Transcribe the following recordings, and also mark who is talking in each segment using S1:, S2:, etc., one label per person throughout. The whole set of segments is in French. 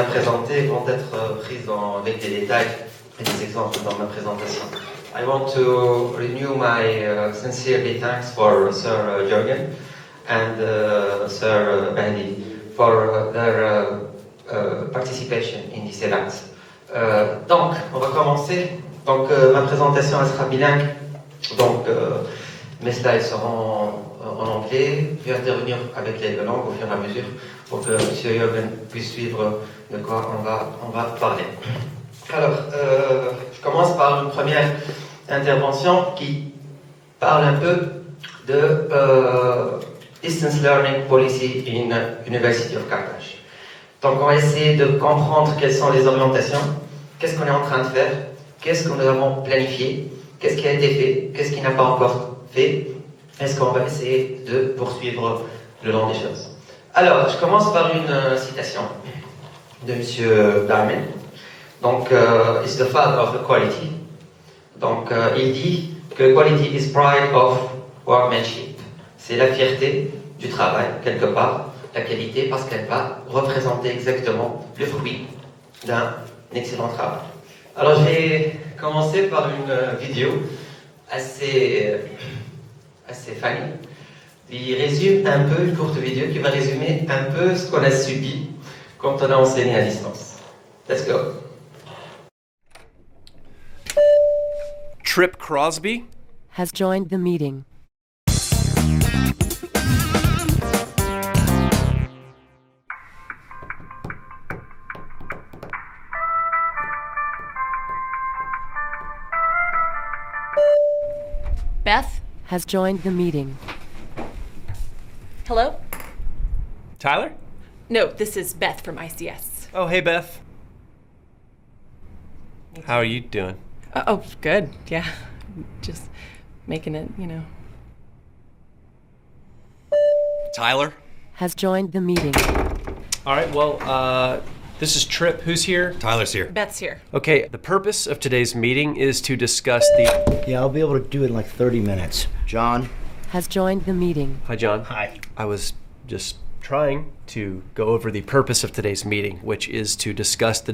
S1: présentées vont être prises avec des détails et des exemples dans ma présentation. I want to renew my sincerely thanks for Sir Jürgen and Sir Bendy for their participation in this event. Donc, on va commencer. Donc, ma présentation elle sera bilingue. Donc, mes slides seront en anglais. Je vais intervenir avec les deux langues au fur et à mesure pour que M. Jürgen puisse suivre de quoi on va parler. Alors, je commence par une première intervention qui parle un peu de distance learning policy in University of Carthage. Donc, on va essayer de comprendre quelles sont les orientations, qu'est-ce qu'on est en train de faire, qu'est-ce que nous avons planifié, qu'est-ce qui a été fait, qu'est-ce qui n'a pas encore fait, est-ce qu'on va essayer de poursuivre le long des choses. Alors, je commence par une citation de M. Diamond. Donc, it's the father of the quality. Donc, il dit que quality is pride of workmanship. C'est la fierté du travail, quelque part, la qualité, parce qu'elle va représenter exactement le fruit d'un excellent travail. Alors, je vais commencer par une vidéo assez funny. Il résume un peu, une courte vidéo qui va résumer un peu ce qu'on a subi quand on a enseigné à distance. Let's go.
S2: Trip Crosby
S3: has joined the meeting.
S4: Beth
S3: has joined the meeting.
S4: Hello?
S2: Tyler?
S4: No, this is Beth from ICS.
S2: Oh, hey, Beth. How are you doing?
S4: Oh, good. Yeah. Just making it,
S2: Tyler?
S3: Has joined the meeting.
S2: All right, well, this is Trip. Who's here?
S5: Tyler's here.
S4: Beth's here.
S2: Okay, the purpose of today's meeting is to discuss the...
S6: Yeah, I'll be able to do it in like 30 minutes. John?
S3: Has joined the meeting.
S2: Hi, John.
S6: Hi.
S2: I was just trying to go over the purpose of today's meeting, which is to discuss the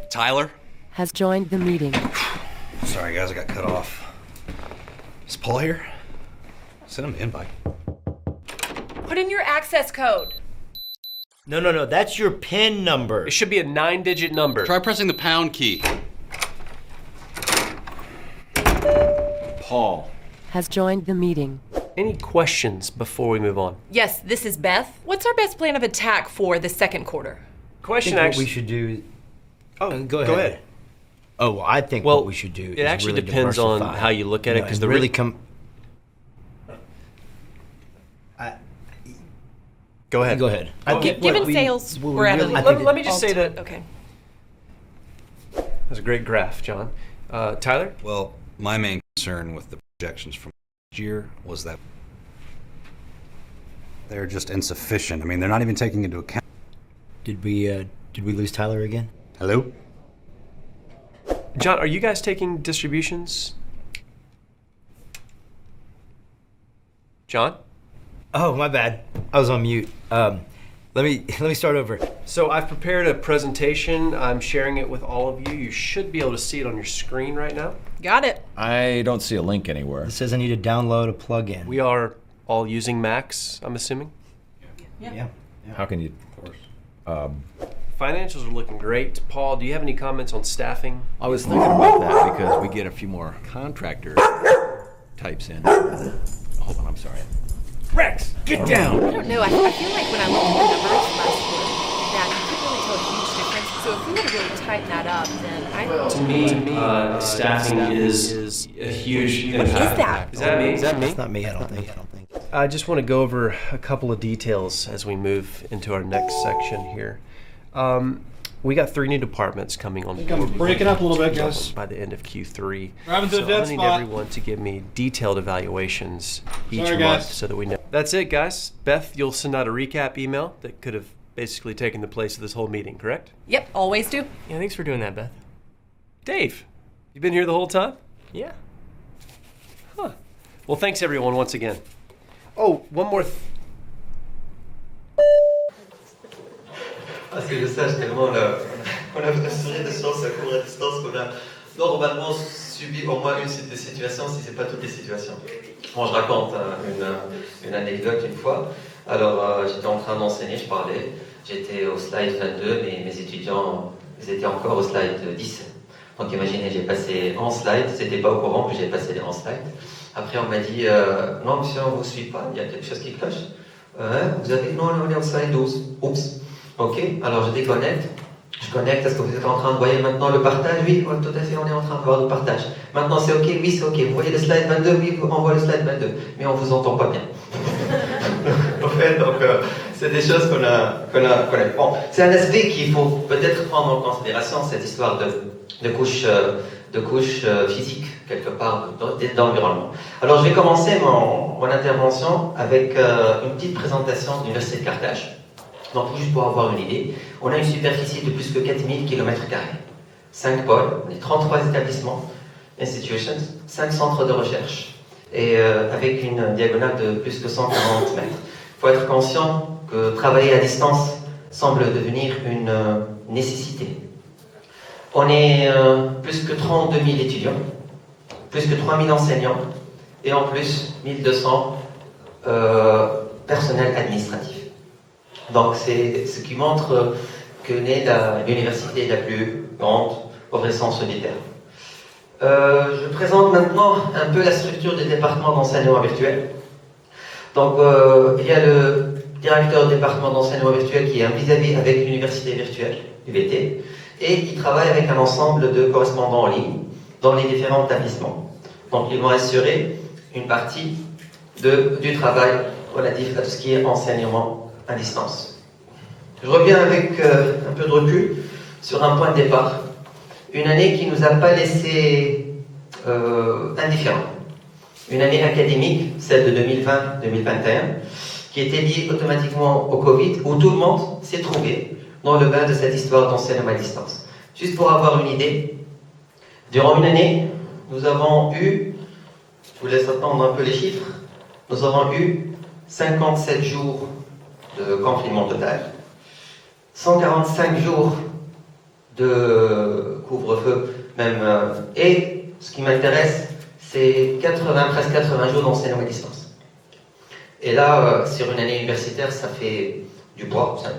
S5: Tyler?
S3: Has joined the meeting.
S5: Sorry, guys, I got cut off. Is Paul here? Send him an invite.
S4: Put in your access code.
S6: No, that's your PIN number.
S2: It should be a 9-digit number.
S5: Try pressing the pound key.
S6: Paul.
S3: Has joined the meeting.
S2: Any questions before we move on?
S4: Yes, this is Beth. What's our best plan of attack for the second quarter?
S2: Question
S6: What
S2: actually...
S6: we should do...
S2: Oh,
S6: go ahead. Oh, well, I think what we should do is
S2: it actually
S6: really
S2: depends on
S6: diversify.
S2: how you look at it, because
S6: and really come...
S2: Go ahead.
S6: Go ahead.
S4: Given sales, we're at
S2: Let me just say that...
S4: Okay.
S2: That's a great graph, John. Tyler?
S5: Well, my main concern with the projections from last year was that they're just insufficient. I mean, they're not even taking into account...
S6: Did we lose Tyler again?
S5: Hello?
S2: John, are you guys taking distributions? John?
S6: Oh, my bad. I was on mute. Let me start over.
S2: So I've prepared a presentation. I'm sharing it with all of you. You should be able to see it on your screen right now.
S4: Got it.
S7: I don't see a link anywhere.
S6: It says I need to download a plugin.
S2: We are all using Macs, I'm assuming.
S6: Yeah.
S7: How can you?
S2: Financials are looking great. Paul, do you have any comments on staffing?
S7: I was thinking about that because we get a few more contractor types in. Hold on, I'm sorry. Rex, get down!
S4: I don't know. I feel like when I looked at the numbers last quarter, that you couldn't really tell a huge difference. So if we were to really tighten that up, then I don't...
S2: To me, staffing is a huge impact.
S4: Is that?
S2: Is that me?
S6: It's not me, I don't think.
S2: I just want to go over a couple of details as we move into our next section here. We got 3 new departments coming on board.
S8: Breaking up a little bit, guys.
S2: By the end of Q3.
S8: Driving to a
S2: So
S8: dead
S2: I need
S8: spot.
S2: everyone to give me detailed evaluations each
S8: Sorry,
S2: month
S8: guys.
S2: so that we know. That's it, guys. Beth, you'll send out a recap email that could have basically taken the place of this whole meeting, correct?
S4: Yep, always do.
S2: Yeah, thanks for doing that, Beth. Dave, you been here the whole time? Yeah. Huh. Well, thanks everyone once again. Oh, one more
S1: Parce que je sache tellement on a assuré de sciences à cours à distance qu'on a normalement subi au moins une des situations, si ce n'est pas toutes les situations. Bon, je raconte une anecdote une fois. Alors, j'étais en train d'enseigner, je parlais. J'étais au slide 22, mais mes étudiants, ils étaient encore au slide 10. Donc, imaginez, j'ai passé 11 slides. C'était pas au courant, puis j'ai passé les 11 slides. Après, on m'a dit, non, monsieur, on ne vous suit pas. Il y a quelque chose qui cloche. Vous avez, non, on est au slide 12. Oups. Ok, alors je déconnecte. Je connecte. Est-ce que vous êtes en train de voir maintenant le partage? Oui, tout à fait, on est en train de voir le partage. Maintenant, c'est ok? Oui, c'est ok. Vous voyez le slide 22? Oui, on voit le slide 22. Mais on ne vous entend pas bien. En fait, donc, c'est des choses qu'on connaît. Bon, c'est un aspect qu'il faut peut-être prendre en considération, cette histoire de couche physique, quelque part, d'environnement. Alors, je vais commencer mon intervention avec une petite présentation de l'Université de Carthage. Donc, juste pour avoir une idée, on a une superficie de plus que 4000 km². 5 pôles, on est 33 établissements, institutions, 5 centres de recherche, et avec une diagonale de plus que 140 mètres. Il faut être conscient que travailler à distance semble devenir une nécessité. On est plus que 32 000 étudiants, plus que 3 000 enseignants, et en plus 1200 personnels administratifs. Donc c'est ce qui montre que l'université est la plus grande au vrai sens du terme. Je présente maintenant un peu la structure du département d'enseignement virtuel. Donc il y a le directeur du département d'enseignement virtuel qui est un vis-à-vis avec l'université virtuelle, UVT, et qui travaille avec un ensemble de correspondants en ligne dans les différents établissements. Donc ils vont assurer une partie du travail relatif à tout ce qui est enseignement à distance. Je reviens avec un peu de recul sur un point de départ. Une année qui ne nous a pas laissé indifférents. Une année académique, celle de 2020-2021, qui était liée automatiquement au Covid, où tout le monde s'est trouvé dans le bain de cette histoire d'enseignement à distance. Juste pour avoir une idée, durant une année, nous avons eu, je vous laisse attendre un peu les chiffres, nous avons eu 57 jours de confinement total, 145 jours de couvre-feu même, et ce qui m'intéresse, c'est presque 80 jours d'enseignement à distance. Et là, sur une année universitaire, ça fait du poids. Ça.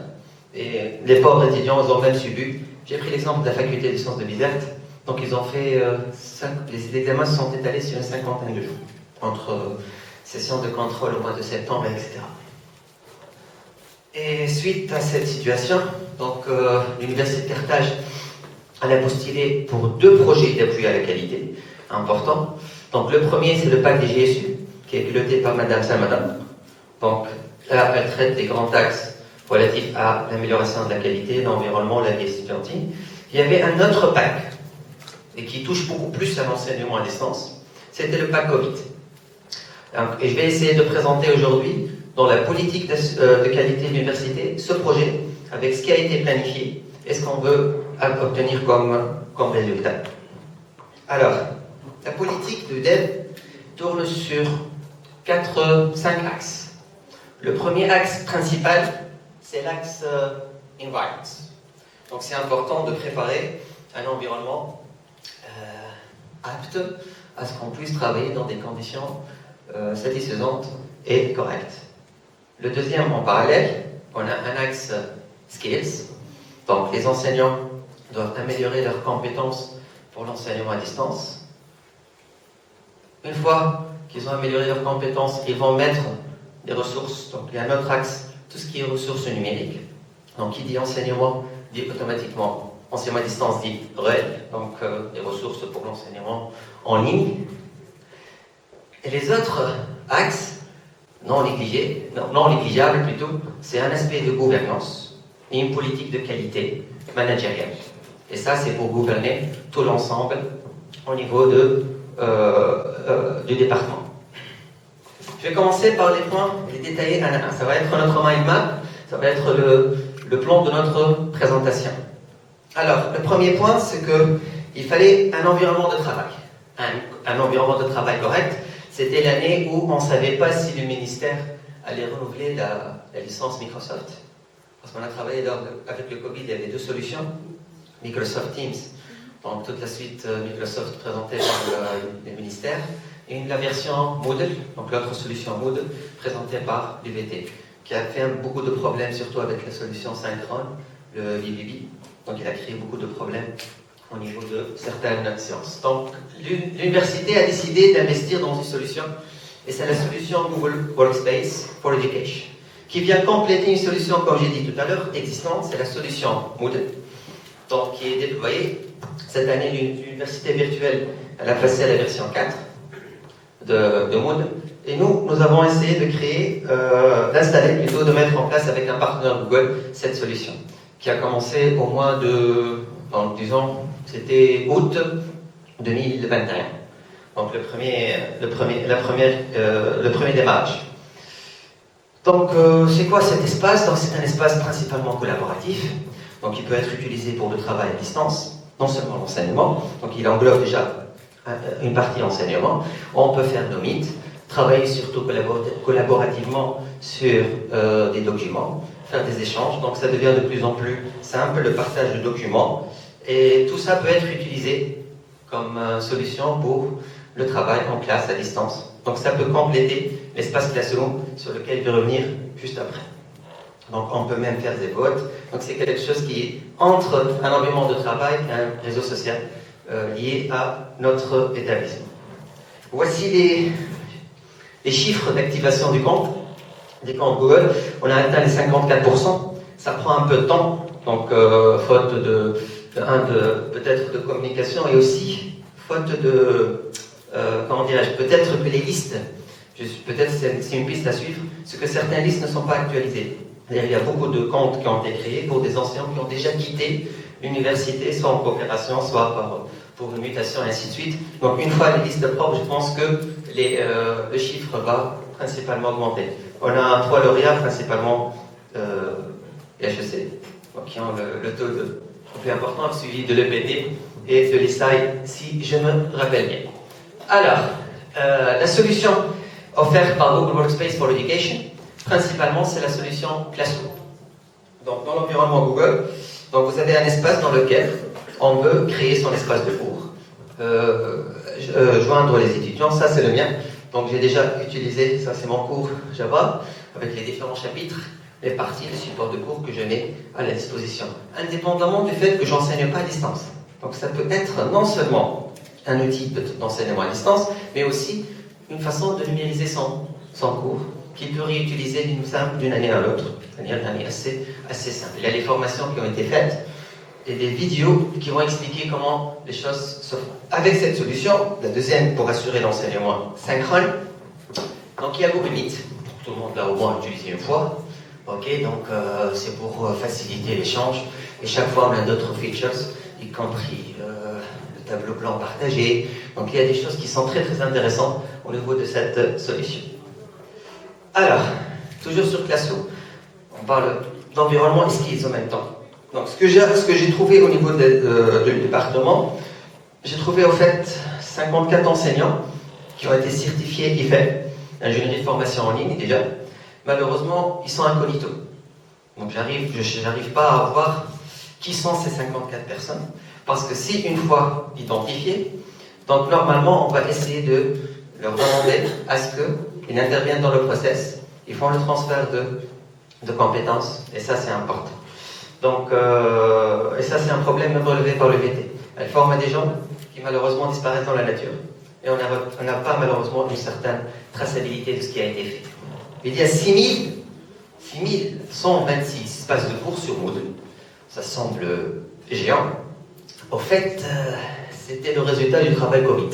S1: Et les pauvres étudiants, ils ont même subi. J'ai pris l'exemple de la faculté des sciences de Bizerte. Donc, ils ont fait. Les examens se sont étalés sur une cinquantaine de jours, entre sessions de contrôle au mois de septembre, etc. Et suite à cette situation, donc l'Université de Carthage elle a postulé pour 2 projets d'appui à la qualité importants. Donc, le premier, c'est le pacte des GSU, qui est piloté par Madame Saint-Madame. Donc, là, elle traite des grands axes relatifs à l'amélioration de la qualité, l'environnement, la vie étudiantine. Il y avait un autre pacte, et qui touche beaucoup plus à l'enseignement à distance, c'était le pacte Covid. Donc, et je vais essayer de présenter aujourd'hui, dans la politique de qualité de l'université, ce projet, avec ce qui a été planifié, et ce qu'on veut obtenir comme résultat. Alors, la politique de DEV tourne sur 5 axes. Le premier axe principal, c'est l'axe environment. Donc c'est important de préparer un environnement apte à ce qu'on puisse travailler dans des conditions satisfaisantes et correctes. Le deuxième, en parallèle, on a un axe skills. Donc les enseignants doivent améliorer leurs compétences pour l'enseignement à distance. Une fois qu'ils ont amélioré leurs compétences, ils vont mettre des ressources. Donc il y a un autre axe, tout ce qui est ressources numériques. Donc qui dit enseignement, dit automatiquement enseignement à distance, dit réel, donc des ressources pour l'enseignement en ligne. Et les autres axes, non négligeables plutôt, c'est un aspect de gouvernance et une politique de qualité managériale. Et ça, c'est pour gouverner tout l'ensemble au niveau du département. Je vais commencer par les points, les détailler un à un. Ça va être notre mind map, ça va être le plan de notre présentation. Alors, le premier point, c'est qu'il fallait un environnement de travail. Un environnement de travail correct. C'était l'année où on ne savait pas si le ministère allait renouveler la licence Microsoft. Parce qu'on a travaillé avec le Covid, il y avait deux solutions. Microsoft Teams, donc toute la suite Microsoft présentée par les ministères, et la version Moodle, donc l'autre solution Moodle, présentée par l'UVT, qui a fait beaucoup de problèmes, surtout avec la solution synchrone, le VBB. Donc il a créé beaucoup de problèmes au niveau de certaines sciences. Donc l'université a décidé d'investir dans une solution, et c'est la solution Google Workspace for Education, qui vient compléter une solution, comme j'ai dit tout à l'heure, existante, c'est la solution Moodle, donc qui est déployée. Cette année, l'université virtuelle, elle a passé à la version 4 de Moodle, et nous avons essayé de créer, d'installer plutôt, de mettre en place avec un partenaire Google cette solution, qui a commencé au mois de, disons, c'était août 2021. Donc le premier démarrage. Donc c'est quoi cet espace? Donc c'est un espace principalement collaboratif. Donc il peut être utilisé pour le travail à distance, non seulement l'enseignement. Donc il englobe déjà une partie enseignement. On peut faire nos meets, travailler surtout collaborativement sur des documents, faire des échanges. Donc ça devient de plus en plus simple, le partage de documents. Et tout ça peut être utilisé comme solution pour le travail en classe à distance. Donc ça peut compléter l'espace Classroom sur lequel je vais revenir juste après. Donc on peut même faire des votes. Donc c'est quelque chose qui est entre un environnement de travail et un réseau social lié à notre établissement. Voici les chiffres d'activation des comptes Google. On a atteint les 54%. Ça prend un peu de temps, donc faute peut-être de communication, et aussi faute de comment dirais-je, peut-être que les listes, peut-être c'est une piste à suivre, c'est que certaines listes ne sont pas actualisées. Il y a beaucoup de comptes qui ont été créés pour des enseignants qui ont déjà quitté l'université, soit en coopération, soit pour une mutation, et ainsi de suite. Donc une fois les listes propres, je pense que le chiffre va principalement augmenter. On a 3 lauréats, principalement HEC, donc qui ont le taux le plus important, suivi de l'EPT et de l'ESAI, si je me rappelle bien. Alors, la solution offerte par Google Workspace for Education, principalement, c'est la solution Classroom. Donc, dans l'environnement Google, donc vous avez un espace dans lequel on veut créer son espace de cours, joindre les étudiants. Ça, c'est le mien. Donc, j'ai déjà utilisé, ça c'est mon cours Java, avec les différents chapitres, les parties, les supports de cours que je mets à la disposition, indépendamment du fait que j'enseigne pas à distance. Donc, ça peut être non seulement un outil d'enseignement à distance, mais aussi une façon de numériser son cours, qu'il peut réutiliser d'une année à l'autre, c'est-à-dire une année assez simple. Il y a des formations qui ont été faites et des vidéos qui vont expliquer comment les choses se font. Avec cette solution, la deuxième pour assurer l'enseignement synchrone, donc il y a Google Meet. Tout le monde l'a au moins utilisé une fois. Ok, donc c'est pour faciliter l'échange. Et chaque fois, on a d'autres features, y compris le tableau blanc partagé. Donc il y a des choses qui sont très très intéressantes au niveau de cette solution. Alors, toujours sur Classroom, on parle d'environnement et skills en même temps. Donc ce que j'ai trouvé au niveau du département, j'ai trouvé au fait 54 enseignants qui ont été certifiés IFE, ingénierie de formation en ligne déjà. Malheureusement, ils sont incognito. Donc je n'arrive pas à voir qui sont ces 54 personnes, parce que si une fois identifiés, donc normalement on va essayer de leur demander à ce qu'ils interviennent dans le process, ils font le transfert de compétences, et ça c'est important. Donc, et ça c'est un problème relevé par le VT. Elle forme des gens qui malheureusement disparaissent dans la nature, et on n'a pas malheureusement une certaine traçabilité de ce qui a été fait. Il y a 6126 espaces de cours sur Moodle. Ça semble géant. Au fait, c'était le résultat du travail Covid.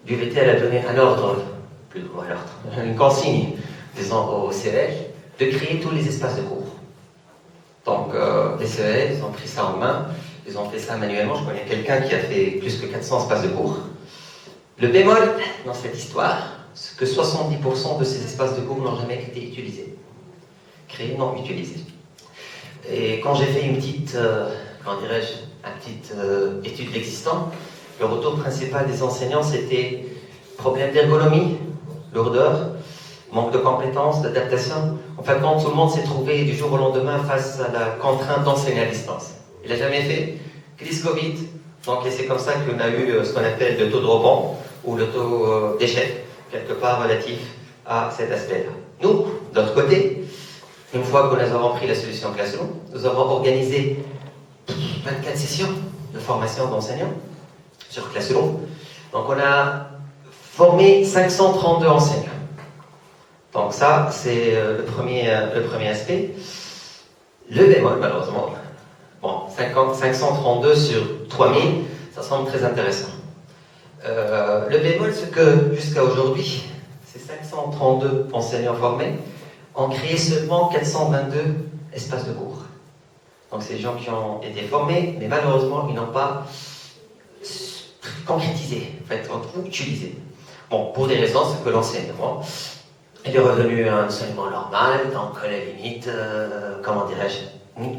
S1: L'UVT a donné un ordre, une consigne, disons, au CEL, de créer tous les espaces de cours. Donc, les CEL, ils ont pris ça en main, ils ont fait ça manuellement. Je connais quelqu'un qui a fait plus que 400 espaces de cours. Le bémol dans cette histoire, c'est que 70% de ces espaces de cours n'ont jamais été utilisés. Créés, non utilisés. Et quand j'ai fait une petite, étude de l'existant, le retour principal des enseignants, c'était problème d'ergonomie, lourdeur, manque de compétences, d'adaptation. En fait, quand tout le monde s'est trouvé du jour au lendemain face à la contrainte d'enseigner à distance. Il n'a jamais fait, crise Covid, donc et c'est comme ça qu'on a eu ce qu'on appelle le taux de rebond ou le taux d'échec, quelque part relatif à cet aspect-là. Nous, de l'autre côté, une fois que nous avons pris la solution Classroom, nous avons organisé 24 sessions de formation d'enseignants sur Classroom. Donc on a formé 532 enseignants. Donc ça, c'est le premier aspect. Le bémol, malheureusement, bon, 532 sur 3000, ça semble très intéressant. Le bémol, c'est que jusqu'à aujourd'hui, ces 532 enseignants formés ont créé seulement 422 espaces de cours. Donc c'est des gens qui ont été formés, mais malheureusement, ils n'ont pas concrétisé, en fait, ou utilisé. Bon, pour des raisons, c'est que l'enseignement, il est revenu à un enseignement normal, donc à la limite, comment dirais-je,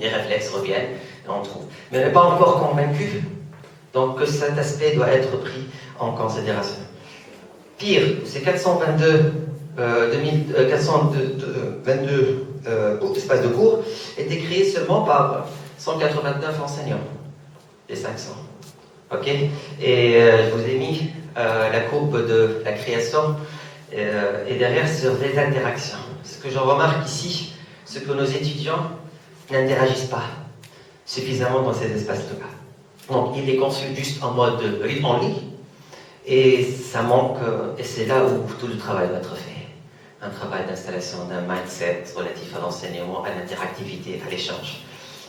S1: les réflexes reviennent, et on trouve. Mais on n'est pas encore convaincu, donc que cet aspect doit être pris en considération. Pire, ces 422 espaces de cours étaient créés seulement par 189 enseignants, les 500. Ok. Et je vous ai mis la courbe de la création et derrière sur les interactions. Ce que je remarque ici, c'est que nos étudiants n'interagissent pas suffisamment dans ces espaces-là. Donc ils les consultent juste en mode en ligne et ça manque, et c'est là où tout le travail doit être fait. Un travail d'installation d'un mindset relatif à l'enseignement, à l'interactivité, à l'échange.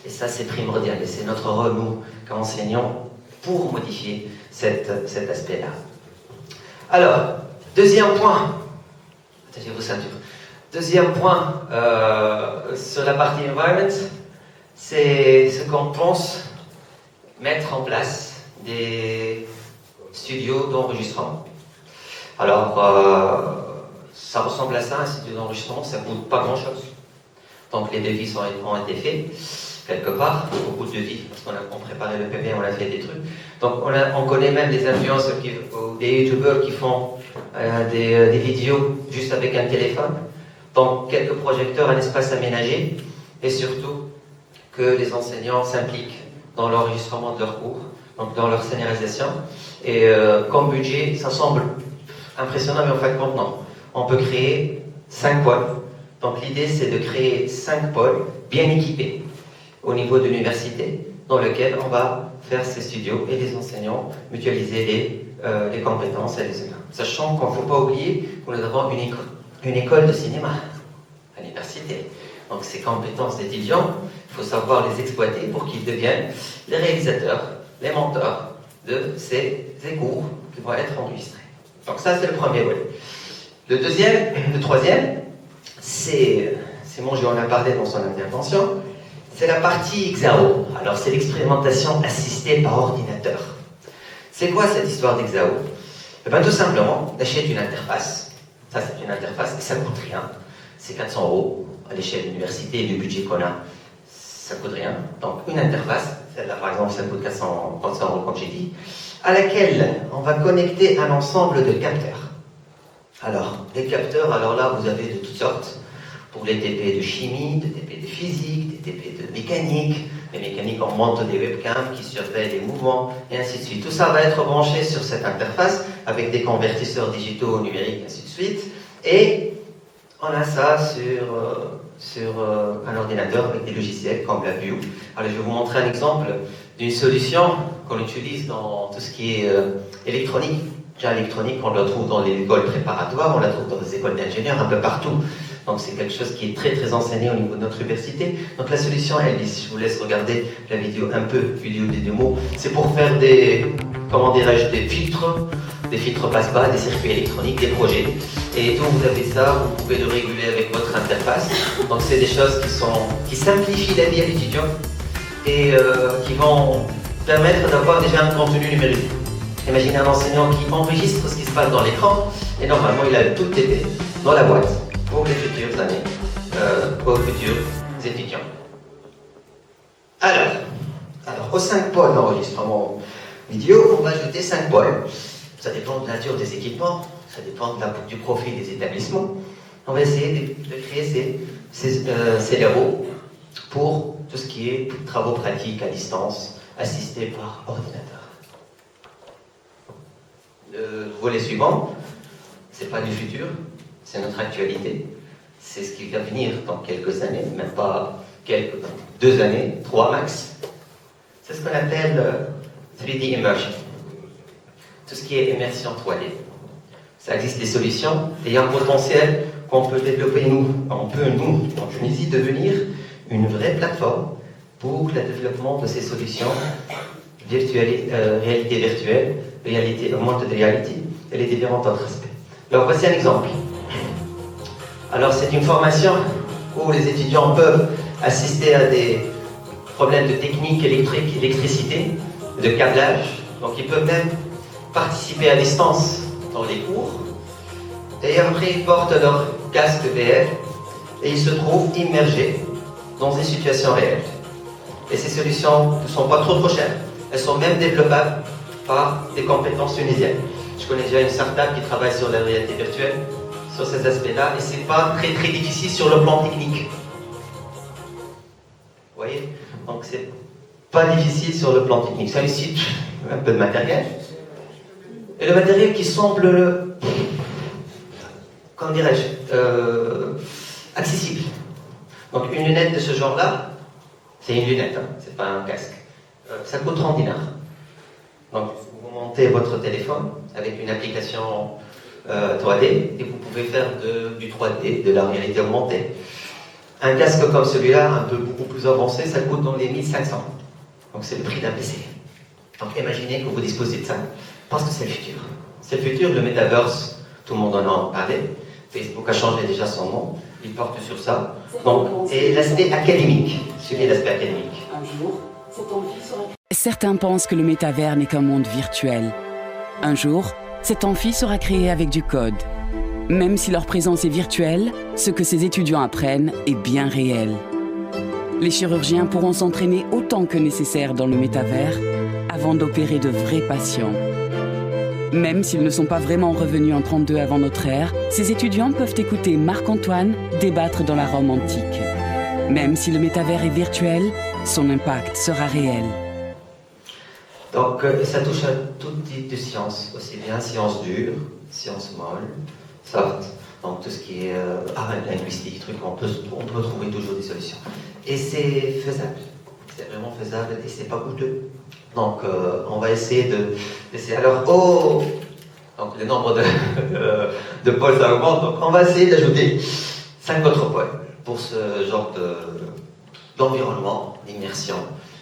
S1: Et ça, c'est primordial. Et c'est notre rôle, nous, qu'enseignants, pour modifier cet aspect-là. Alors, deuxième point. Attachez vos ceintures. Deuxième point sur la partie environment, c'est ce qu'on pense mettre en place des studios d'enregistrement. Alors, ça ressemble à ça, un studio d'enregistrement, ça ne coûte pas grand-chose. Donc les devis ont été faits, quelque part, beaucoup de devis, parce qu'on préparait le PP, on a fait des trucs. Donc on connaît même des influenceurs, ou des youtubeurs qui font des vidéos juste avec un téléphone. Donc quelques projecteurs, un espace aménagé, et surtout que les enseignants s'impliquent dans l'enregistrement de leurs cours, donc dans leur scénarisation. Et comme budget, ça semble impressionnant, mais en fait, non. On peut créer 5 pôles. Donc l'idée, c'est de créer 5 pôles bien équipés au niveau de l'université, dans lequel on va faire ces studios et les enseignants mutualiser les compétences et les humains. Sachant qu'on ne faut pas oublier que nous avons une école de cinéma à l'université. Donc ces compétences d'étudiants, il faut savoir les exploiter pour qu'ils deviennent les réalisateurs, les mentors de ces cours qui vont être enregistrés. Donc ça, c'est le premier volet. Le troisième, c'est Simon Jean en a parlé dans son intervention, c'est la partie XAO. Alors c'est l'expérimentation assistée par ordinateur. C'est quoi cette histoire d'XAO? Eh bien tout simplement, d'acheter une interface. Ça c'est une interface et ça ne coûte rien. C'est 400 € à l'échelle de l'université et du budget qu'on a. Ça ne coûte rien. Donc une interface, celle-là par exemple ça coûte 400 € comme j'ai dit, à laquelle on va connecter un ensemble de capteurs. Alors, des capteurs, alors là, vous avez de toutes sortes. Pour les TP de chimie, des TP de physique, des TP de mécanique. Les mécaniques, on monte des webcams qui surveillent les mouvements, et ainsi de suite. Tout ça va être branché sur cette interface, avec des convertisseurs digitaux numériques, ainsi de suite. Et on a ça sur un ordinateur avec des logiciels comme la View. Alors, je vais vous montrer un exemple d'une solution qu'on utilise dans tout ce qui est électronique. Déjà, l'électronique, on la trouve dans les écoles préparatoires, on la trouve dans les écoles d'ingénieurs, un peu partout. Donc, c'est quelque chose qui est très, très enseigné au niveau de notre université. Donc, la solution, elle dit, je vous laisse regarder la vidéo un peu, vidéo des démos. C'est pour faire des filtres passe-bas, des circuits électroniques, des projets. Et donc, vous avez ça, vous pouvez le réguler avec votre interface. Donc, c'est des choses qui simplifient la vie à l'étudiant et qui vont permettre d'avoir déjà un contenu numérique. Imaginez un enseignant qui enregistre ce qui se passe dans l'écran et normalement il a tout été dans la boîte pour les futures années, pour les futurs étudiants. Alors, aux 5 pôles d'enregistrement vidéo, on va ajouter 5 pôles. Ça dépend de la nature des équipements, ça dépend du profil des établissements. On va essayer de créer ces labos pour tout ce qui est travaux pratiques à distance, assistés par ordinateur. Le volet suivant, c'est pas du futur, c'est notre actualité. C'est ce qui va venir dans quelques années, même pas 2 années, 3 max. C'est ce qu'on appelle 3D immersion. Tout ce qui est immersion 3D. Ça existe des solutions et il y a un potentiel qu'on peut développer nous, en Tunisie, devenir une vraie plateforme pour le développement de ces solutions réalité virtuelle, réalité augmentée de réalité et les différents autres aspects. Alors voici un exemple. Alors c'est une formation où les étudiants peuvent assister à des problèmes de technique électrique, électricité, de câblage. Donc ils peuvent même participer à distance dans les cours. Et après ils portent leur casque VR et ils se trouvent immergés dans des situations réelles. Et ces solutions ne sont pas trop chères. Elles sont même développables par des compétences tunisiennes. Je connais déjà une start-up qui travaille sur la réalité virtuelle, sur ces aspects-là, et c'est pas très difficile sur le plan technique. Vous voyez? Donc c'est pas difficile sur le plan technique. Ça nécessite un peu de matériel. Et le matériel qui semble, comment dirais-je, accessible. Donc une lunette de ce genre-là, c'est une lunette, hein, c'est pas un casque. Ça coûte 30 dinars. Donc vous montez votre téléphone avec une application 3D et vous pouvez faire du 3D, de la réalité augmentée. Un casque comme celui-là, un peu beaucoup plus avancé, ça coûte dans les 1500. Donc c'est le prix d'un PC. Donc imaginez que vous disposez de ça, parce que c'est le futur. C'est le futur, le metaverse, tout le monde en a parlé. Facebook a changé déjà son nom, il porte sur ça. Donc, et l'aspect académique, suivez l'aspect académique.
S8: Un jour, cette envie sera...
S9: Certains pensent que le métavers n'est qu'un monde virtuel. Un jour, cet amphi sera créé avec du code. Même si leur présence est virtuelle, ce que ces étudiants apprennent est bien réel. Les chirurgiens pourront s'entraîner autant que nécessaire dans le métavers avant d'opérer de vrais patients. Même s'ils ne sont pas vraiment revenus en 32 avant notre ère, ces étudiants peuvent écouter Marc-Antoine débattre dans la Rome antique. Même si le métavers est virtuel, son impact sera réel.
S1: Donc ça touche à tout type de sciences, aussi bien sciences dures, sciences molles, soft, donc tout ce qui est linguistique, truc, on peut trouver toujours des solutions. Et c'est faisable, c'est vraiment faisable et c'est pas coûteux. Donc on va essayer d'essayer. Alors, donc le nombre de pôles ça augmente, donc on va essayer d'ajouter 5 autres pôles pour ce genre d'environnement, d'immersion.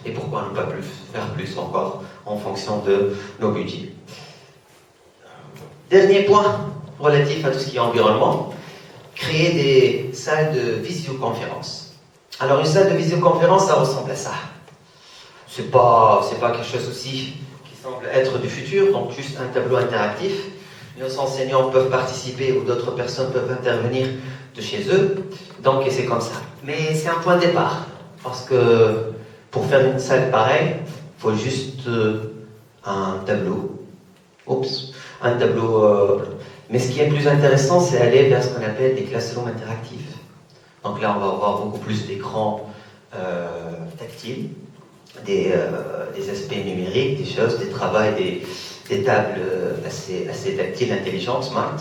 S1: Et pourquoi ne pas faire plus encore en fonction de nos budgets. Dernier point relatif à tout ce qui est environnement, créer des salles de visioconférence. Alors une salle de visioconférence, ça ressemble à ça. C'est pas quelque chose aussi qui semble être du futur, donc juste un tableau interactif. Nos enseignants peuvent participer ou d'autres personnes peuvent intervenir de chez eux, donc et c'est comme ça. Mais c'est un point de départ, parce que pour faire une salle pareille, il faut juste un tableau. Mais ce qui est plus intéressant, c'est aller vers ce qu'on appelle des classrooms interactifs. Donc là, on va avoir beaucoup plus d'écrans tactiles, des aspects numériques, des choses, des travails, des tables assez tactiles, intelligentes, smart.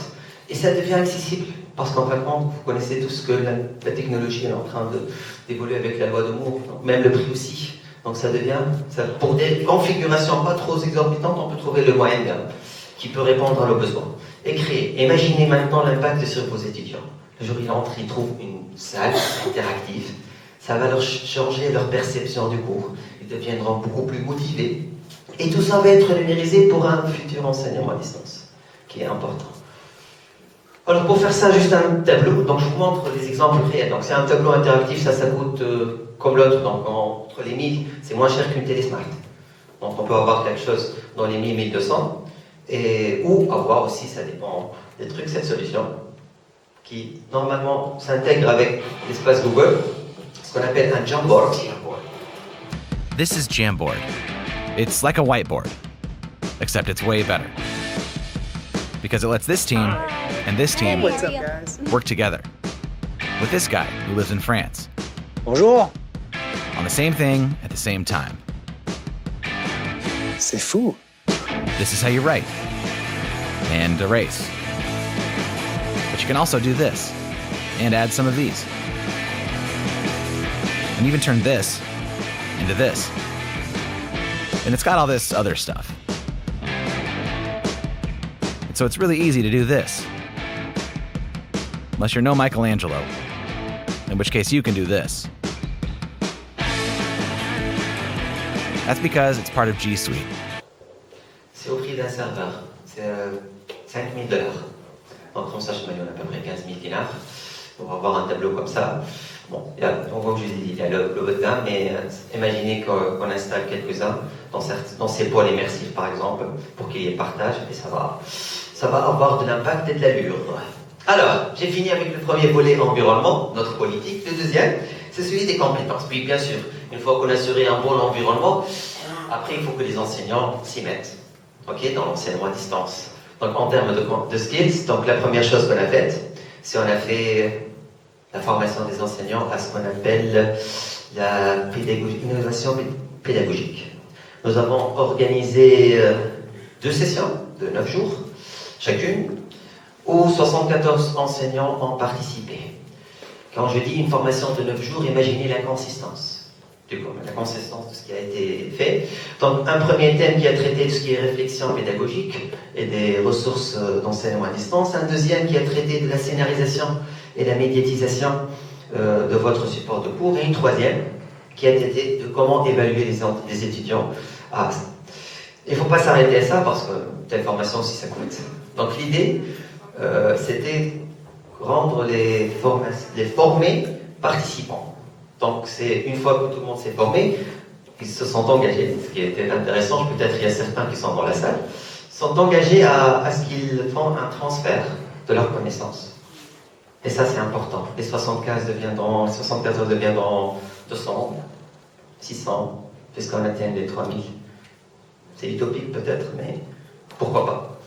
S1: Et ça devient accessible. Parce qu'en fin de compte, vous connaissez tous que la technologie est en train d'évoluer avec la loi de Moore, donc même le prix aussi. Donc pour des configurations pas trop exorbitantes, on peut trouver le moyen gamme qui peut répondre à nos besoins. Et créer. Imaginez maintenant l'impact sur vos étudiants. Le jour où ils entrent, ils trouvent une salle interactive. Ça va leur changer leur perception du cours. Ils deviendront beaucoup plus motivés. Et tout ça va être numérisé pour un futur enseignement à distance, qui est important. Alors pour faire ça, juste un tableau, donc je vous montre des exemples réels. Donc c'est un tableau interactif, ça coûte comme l'autre, donc entre les 1000, c'est moins cher qu'une télé smart. Donc on peut avoir quelque chose dans les 1000, 1200, ou avoir aussi, ça dépend des trucs, cette solution, qui normalement s'intègre avec l'espace Google, ce qu'on appelle un Jamboard.
S10: This is Jamboard. It's like a whiteboard, except it's way better. because it lets this team and this team work together. With this guy who lives in France.
S11: Bonjour.
S10: On the same thing at the same time.
S11: C'est fou.
S10: This is how you write. And erase. But you can also do this. And add some of these. And even turn this into this. And it's got all this other stuff. And so it's really easy to do this. Unless you're no Michelangelo. In which case you can do this. That's because it's part of G Suite.
S1: C'est au prix d'un serveur. C'est $5,000. Donc on sache qu'on a à peu près 15 000 dinars pour avoir un tableau comme ça. Bon, on voit que je vous ai dit, il y a le haut de gamme, mais imaginez qu'on installe quelques-uns dans ces pôles immersifs par exemple, pour qu'il y ait partage, et ça va avoir de l'impact et de l'allure. Alors, j'ai fini avec le premier volet environnement, notre politique. Le deuxième, c'est celui des compétences. Puis bien sûr, une fois qu'on a assuré un bon environnement, après il faut que les enseignants s'y mettent, dans l'enseignement à distance. Donc en termes de skills, donc la première chose qu'on a faite, c'est on a fait la formation des enseignants à ce qu'on appelle la innovation pédagogique. Nous avons organisé 2 sessions de 9 jours chacune, où 74 enseignants ont participé. Quand je dis une formation de 9 jours, imaginez la consistance de ce qui a été fait. Donc, un premier thème qui a traité de ce qui est réflexion pédagogique et des ressources d'enseignement à distance. Un deuxième qui a traité de la scénarisation et la médiatisation de votre support de cours. Et une troisième qui a traité de comment évaluer les étudiants. Il ne faut pas s'arrêter à ça parce que telle formation aussi ça coûte. Donc, l'idée, c'était rendre les formés participants. Donc, c'est une fois que tout le monde s'est formé, ils se sont engagés, ce qui était intéressant, peut-être il y a certains qui sont dans la salle, sont engagés à ce qu'ils font un transfert de leurs connaissances. Et ça, c'est important. Les 74 deviennent dans 200, 600, puisqu'on atteigne les 3000. C'est utopique peut-être, mais pourquoi pas.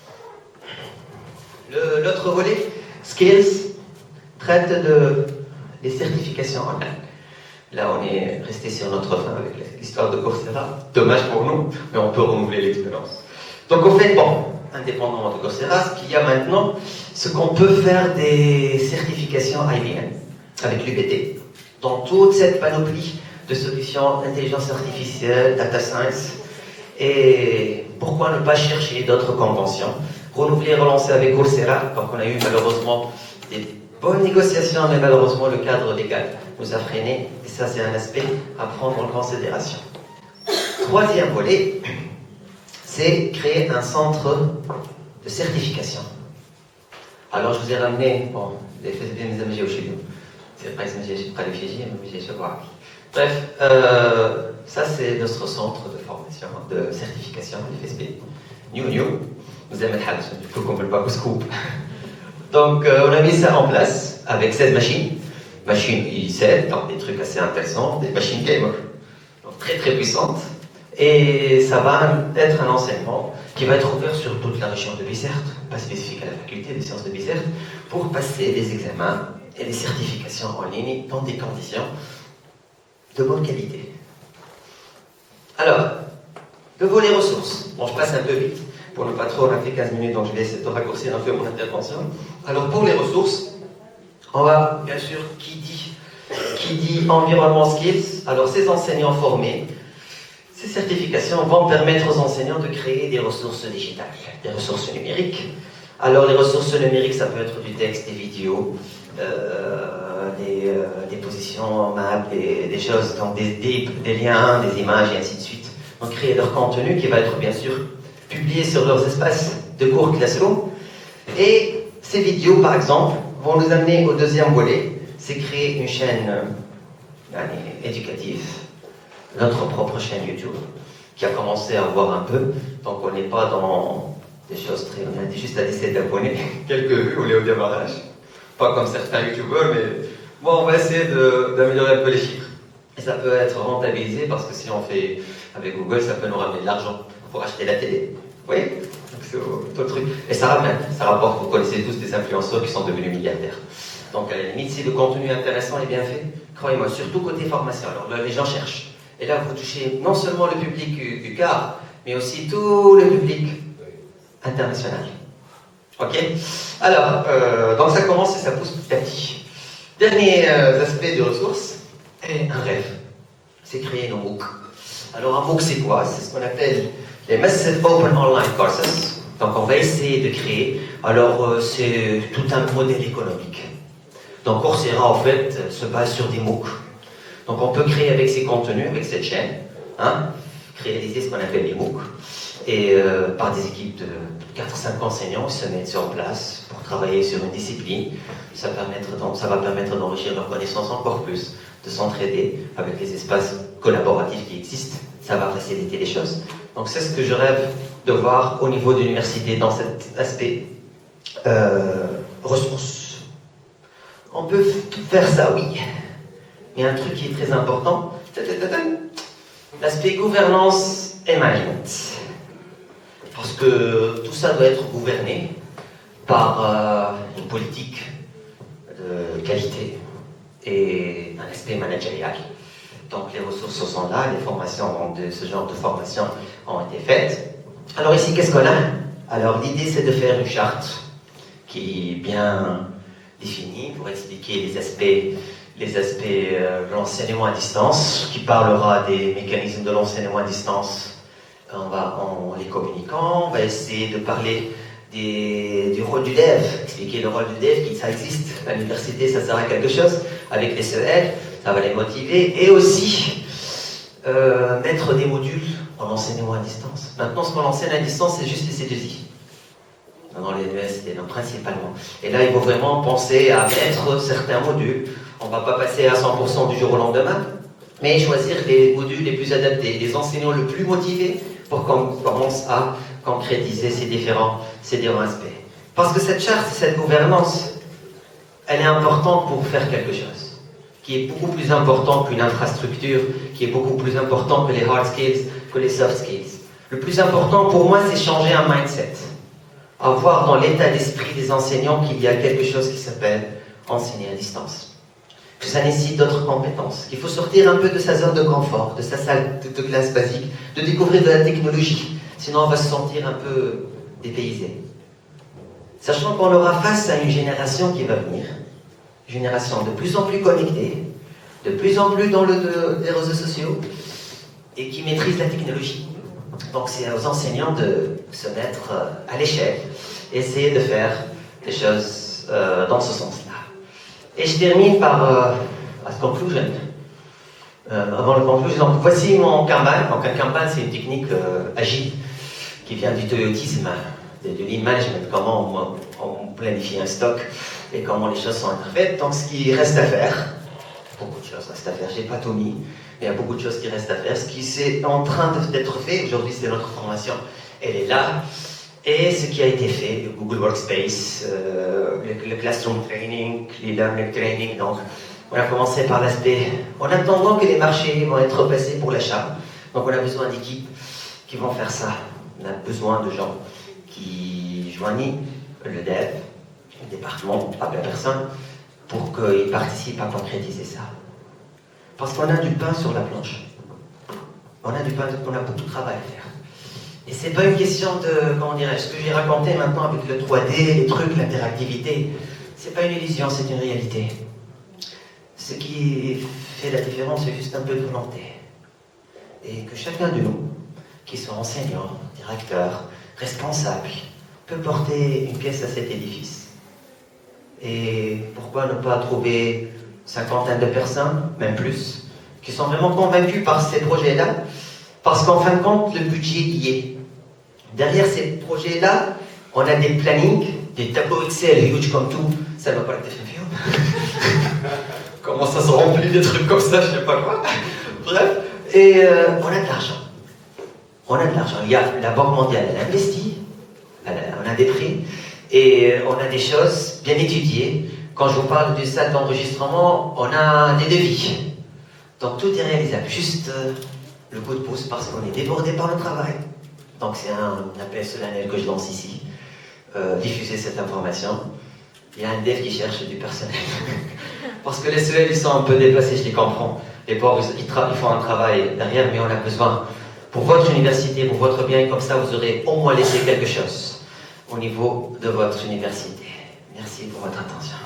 S1: L'autre volet, Skills, traite des certifications en ligne. Là, on est resté sur notre fin avec l'histoire de Coursera. Dommage pour nous, mais on peut renouveler l'expérience. Donc, au fait, indépendamment de Coursera, ce qu'il y a maintenant, c'est qu'on peut faire des certifications IBM avec l'UBT. Dans toute cette panoplie de solutions d'intelligence artificielle, data science, et pourquoi ne pas chercher d'autres conventions, renouveler et relancer avec Coursera, donc on a eu malheureusement des bonnes négociations, mais malheureusement le cadre légal nous a freinés, et ça c'est un aspect à prendre en considération. Troisième volet, c'est créer un centre de certification. Alors je vous ai ramené, bref, ça c'est notre centre de formation, de certification, l'FSB. New. Vous aimez le du coup qu'on ne peut pas vous scoop. Donc on a mis ça en place avec 16 machines. Machines i7, donc des trucs assez intéressants, des machines gamer, donc très très puissantes. Et ça va être un enseignement qui va être ouvert sur toute la région de Bicêtre, pas spécifique à la faculté des sciences de Bicêtre, pour passer des examens et des certifications en ligne dans des conditions de bonne qualité. Alors, le volet ressources. Bon, je passe un peu vite pour ne pas trop, on a fait 15 minutes, donc je vais essayer de raccourcir un peu mon intervention. Alors, pour les ressources, on va, bien sûr, qui dit environnement skills, alors ces enseignants formés, ces certifications vont permettre aux enseignants de créer des ressources digitales, des ressources numériques. Alors, les ressources numériques, ça peut être du texte, des vidéos, des positions maps, des choses, donc des liens, des images et ainsi de suite. Donc, créer leur contenu qui va être, bien sûr, publié sur leurs espaces de cours Classroom. Et ces vidéos, par exemple, vont nous amener au deuxième volet, c'est créer une chaîne éducative, notre propre chaîne YouTube, qui a commencé à voir un peu, donc on n'est pas dans des choses très... On a juste à essayer d'abonner, quelques vues, on est au démarrage, pas comme certains youtubeurs, mais bon, on va essayer d'améliorer un peu les chiffres. Et ça peut être rentabilisé, parce que si on fait avec Google, ça peut nous ramener de l'argent pour acheter la télé. Oui, donc c'est tout le truc. Et ça rapporte, vous connaissez tous des influenceurs qui sont devenus milliardaires. Donc à la limite, si le contenu intéressant est bien fait, croyez-moi, surtout côté formation. Alors là, les gens cherchent. Et là, vous touchez non seulement le public UCAR, mais aussi tout le public international. Ok? Alors, donc ça commence et ça pousse petit à petit. Dernier aspect des ressources, est un rêve. C'est créer nos MOOC. Alors un MOOC, c'est quoi? C'est ce qu'on appelle les Massive Open Online Courses. Donc on va essayer de créer. Alors c'est tout un modèle économique. Donc Coursera, en fait, se base sur des MOOC. Donc on peut créer avec ces contenus, avec cette chaîne, réaliser ce qu'on appelle les MOOC. Et par des équipes de 4-5 enseignants, ils se mettent sur place pour travailler sur une discipline. Ça va permettre d'enrichir leurs connaissances encore plus, de s'entraider avec les espaces collaboratifs qui existent. Ça va faciliter les choses. Donc c'est ce que je rêve de voir au niveau de l'université dans cet aspect ressources. On peut faire ça, oui. Mais un truc qui est très important, l'aspect gouvernance et management. Parce que tout ça doit être gouverné par une politique de qualité et un aspect managérial. Donc les ressources sont là, les formations de ce genre de formations ont été faites. Alors ici, qu'est-ce qu'on a? Alors l'idée, c'est de faire une charte qui est bien définie pour expliquer les aspects de l'enseignement à distance, qui parlera des mécanismes de l'enseignement à distance en les communiquant. On va essayer de parler du rôle du dev, expliquer le rôle du dev, ça existe. À l'université, ça sert à quelque chose. Avec les CEL, ça va les motiver. Et aussi, mettre des modules en enseignement à distance. Maintenant, ce qu'on enseigne à distance, c'est juste les C2I. Dans les universités, donc principalement. Et là, il faut vraiment penser à mettre certains modules. On ne va pas passer à 100% du jour au lendemain, mais choisir les modules les plus adaptés, les enseignants les plus motivés pour qu'on commence à concrétiser ces différents aspects. Parce que cette charte, cette gouvernance, elle est importante pour faire quelque chose, qui est beaucoup plus important qu'une infrastructure, qui est beaucoup plus important que les hard skills, que les soft skills. Le plus important pour moi, c'est changer un mindset. Avoir dans l'état d'esprit des enseignants qu'il y a quelque chose qui s'appelle enseigner à distance. Que ça nécessite d'autres compétences, qu'il faut sortir un peu de sa zone de confort, de sa salle de classe basique, de découvrir de la technologie. Sinon, on va se sentir un peu dépaysé. Sachant qu'on aura face à une génération qui va venir, une génération de plus en plus connectée, de plus en plus dans les réseaux sociaux, et qui maîtrise la technologie. Donc c'est aux enseignants de se mettre à l'échelle et essayer de faire des choses dans ce sens-là. Et je termine par la conclusion. Avant le conclusion, donc voici mon Kanban. Donc un Kanban, c'est une technique agile qui vient du toyotisme, du lean management, comment on planifie un stock et comment les choses sont faites. Donc ce qui reste à faire, beaucoup de choses restent à faire, j'ai pas tout mis. Il y a beaucoup de choses qui restent à faire. Ce qui est en train d'être fait, aujourd'hui c'est notre formation, elle est là. Et ce qui a été fait, le Google Workspace, le Classroom Training, les Learning Training. Donc on a commencé par l'aspect, en attendant que les marchés vont être passés pour l'achat. Donc on a besoin d'équipes qui vont faire ça. On a besoin de gens qui joignent le dev, le département, pas la personne, pour qu'ils participent à concrétiser ça. Parce qu'on a du pain sur la planche. On a beaucoup de travail à faire. Et c'est pas une question de, comment dirais-je, ce que j'ai raconté maintenant avec le 3D, les trucs, l'interactivité, c'est pas une illusion, c'est une réalité. Ce qui fait la différence, c'est juste un peu de volonté. Et que chacun de nous, qui soit enseignant, directeur, responsable, peut porter une pièce à cet édifice. Et pourquoi ne pas trouver 50 de personnes, même plus, qui sont vraiment convaincus par ces projets-là, parce qu'en fin de compte, le budget y est. Derrière ces projets-là, on a des plannings, des tableaux Excel huge comme tout, ça ne va pas être fait. Comment ça se remplit des trucs comme ça, je sais pas quoi. Bref, et on a de l'argent. On a de l'argent. Il y a la Banque mondiale, elle investit, on a des prix, et on a des choses bien étudiées. Quand je vous parle du salle d'enregistrement, on a des devis. Donc tout est réalisable. Juste le coup de pouce parce qu'on est débordé par le travail.
S11: Donc c'est un appel solennel que je lance ici. Diffuser cette information. Il y a un dev qui cherche du personnel. Parce que les SEL, ils sont un peu déplacés, je les comprends. Les pauvres, ils font un travail derrière, mais on a besoin. Pour votre université, pour votre bien, comme ça, vous aurez au moins laissé quelque chose au niveau de votre université. Merci pour votre attention.